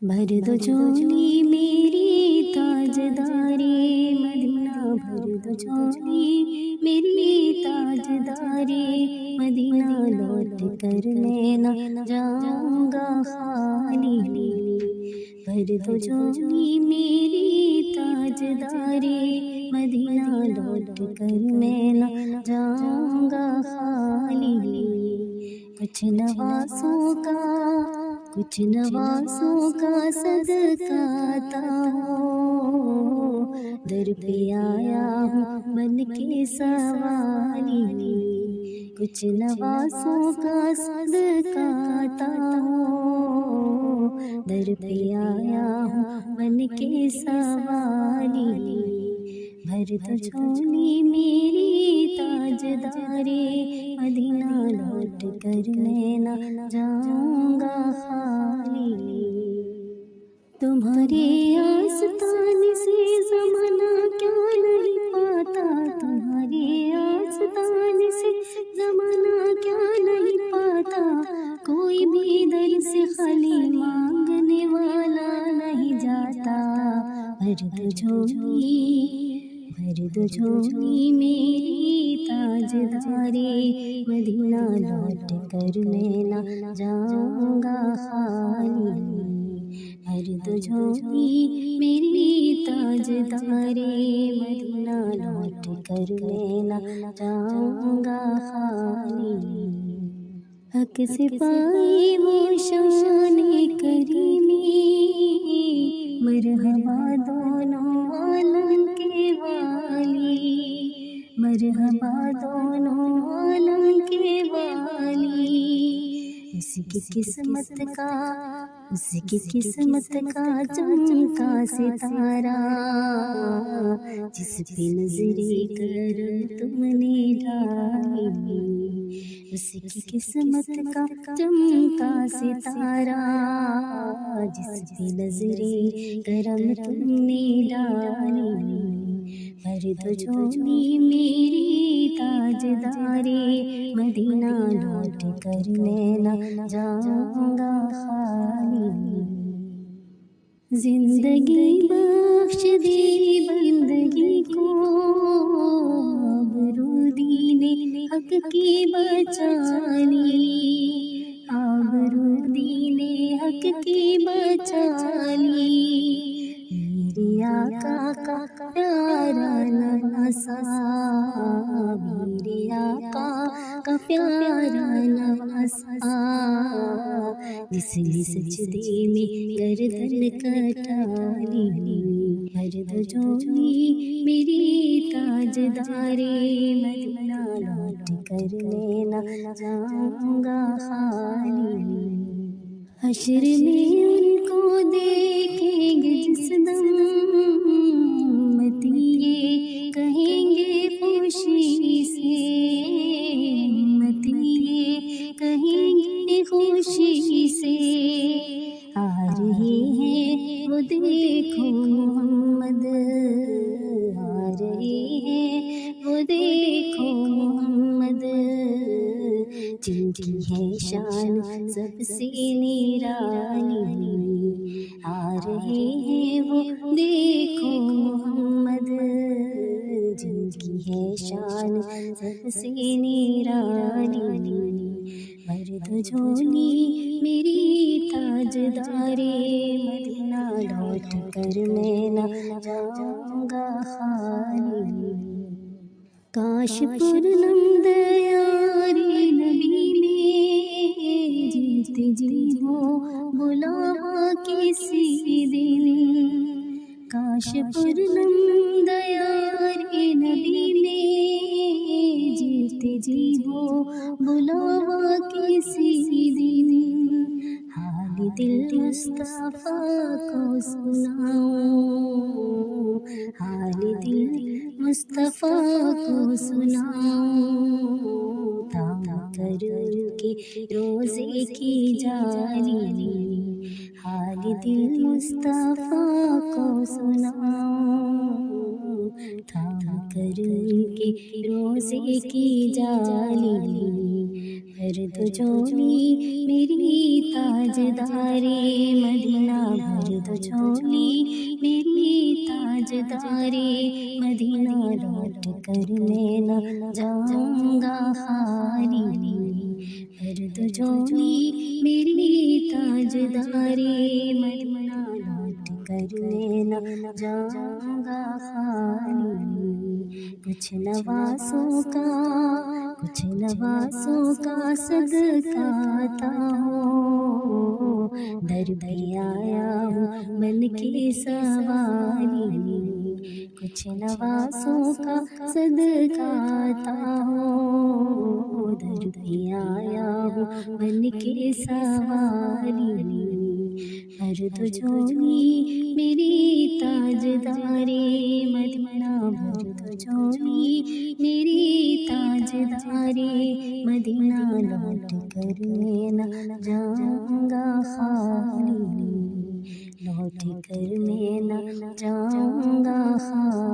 بھر دو جھولی میری تاجدارے مدینہ، بھر دو جھولی میری تاجدارے مدینہ، لوٹ کر میں نہ جاؤں گا خالی، بھر دو جھولی میری تاجدارے مدینہ، لوٹ کر میں نہ جاؤں گا خالی، کچھ نوازوں کا صدقہ عطا ہو، در پہ آیا ہوں بن کے سوالی، کچھ نوازوں کا صدقہ عطا ہو، در پہ آیا ہوں بن کے سوالی، بھر دو جھولی میری تاجدارے مدینہ، لوٹ کر میں نہ جاؤں گا خالی، تمہارے آستان سے زمانہ کیا نہیں پاتا، تمہارے آستان سے زمانہ کیا نہیں پاتا، کوئی بھی دل سے خالی مانگنے والا نہیں جاتا، بھر دو جھولی میری تاجدارے مدینہ، لوٹ کر میں نہ جاؤں گا خالی، بھر دو جھولی میری تاجدارے مدینہ، لوٹ کر میں نہ جاؤں گا خالی، حق سے پائی وہ شان کریمی، مرحبا دونوں عالم کے والی، مرحبا دونوں عالم کے والی، اس کی قسمت کا چمکا ستارہ، جس پہ نظرِ کرم تم نے ڈالی، اس کی قسمت کا چمکا ستارہ، جس پہ نظرِ کرم تم نے ڈالی، بھر دو جھولی میری تاجدارے مدینہ، لوٹ کر میں نہ جاؤں گا خالی، زندگی بخش دی بندگی کو، آبرو دین حق کی بچا لی، آبرو دین حق کی بچا لی، میرے آقا کا پیارا نواسا، میرے آقا کا پیارا نواسا، جس نے سجدے میں گردن کٹالی، بھر دو جھولی میری تاجدارے مدینہ، لوٹ کر میں نہ جاؤں گا خالی، حشر میں ان کو دیکھیں گے جس دم، امتی یہ کہیں گے خوشی سے، امتی یہ کہیں گے خوشی سے، آ رہے ہیں وہ دیکھو محمد، آ رہے ہیں وہ دیکھو محمد، جن کی ہے شان سب سے نرالی، آ رہے ہیں وہ دیکھو محمد، جن کی ہے شان سب سے نرالی، بھر دو جھولی میری تاجدارے مدینہ، لوٹ کر میں نہ جاؤں گا خالی، کاش پورنم دیارے نبی میں جیت جی ہو بلاوا کسی دن، کاش پورنم دیارے نبی میں جیت جی ہو بلاوا کسی دن، حال دل مصطفیٰ کو سناؤں، حال دل مصطفیٰ کو سناؤں، تھام کر کے روزے کی جالی، حال دل مصطفیٰ کو سناؤں، تھام کر کے روزے کی جالی، بھر دو جھولی میری تاجدارے مدینہ، جھولی میری تاجدارے مدینہ لوٹ کر میں نہ جاؤں گا خالی بھر دو جھولی میری تاجدارے مدینہ لوٹ کر میں نہ جاؤں گا خالی کچھ نوازوں کا صدقہ عطا ہو در بھی آیا ہوں بن کے سوالی کچھ نوازوں کا صدقہ عطا ہو در بھی آیا ہوں بن کے سوالی بھر دو جھولی میری تاجدارے مدینہ بھر دو جھولی میری تاجدارے مدینہ لوٹ کر میں نہ جاؤں گا خالی لوٹ کر میں نہ جاؤں گا خالی